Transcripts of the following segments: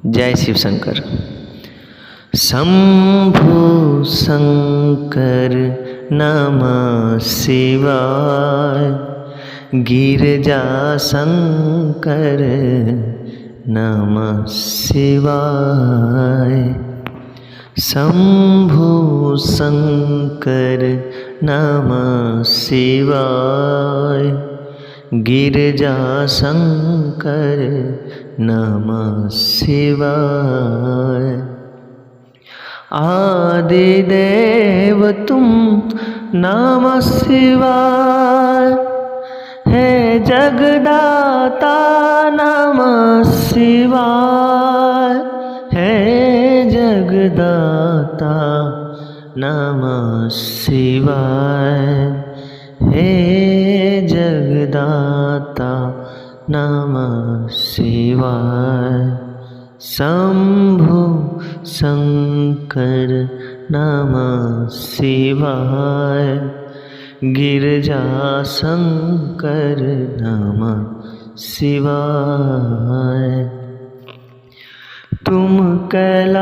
जय शिव शंकर। शंभु शंकर नमः शिवाय, गिरिजा शंकर नमः शिवाय। शंभु शंकर नमः शिवाय, गिरिजा शंकर नमः शिवाय। आदिदेव तुम नमः शिवाय, हे जगदाता नमः शिवाय, हे जगदाता नमः शिवाय, हे जगदाता नमः शिवाय। शंभु शंकर नमः शिवाय, गिरिजा शंकर नमः शिवाय। तुम कैलाशपति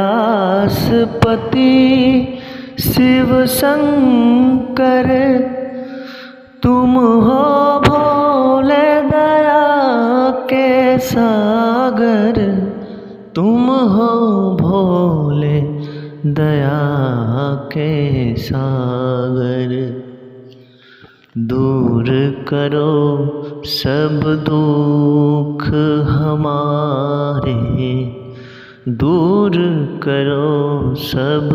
शिव शंकर, तुम हो भोले दया के सागर, तुम हो भोले दया के सागर। दूर करो सब दुख हमारे, दूर करो सब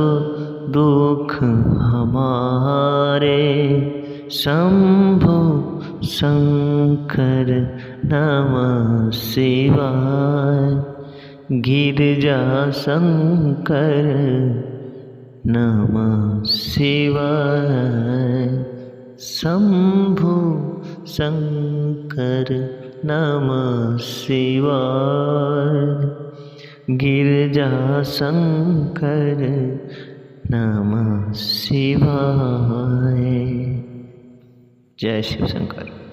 दुख हमारे। शंभु शंकर नमः शिवाय, गिरिजा शंकर नमः शिवाय। शंभु शंकर नमः शिवाय, गिरिजा शंकर नमः शिवाय। जय शिव शंकर।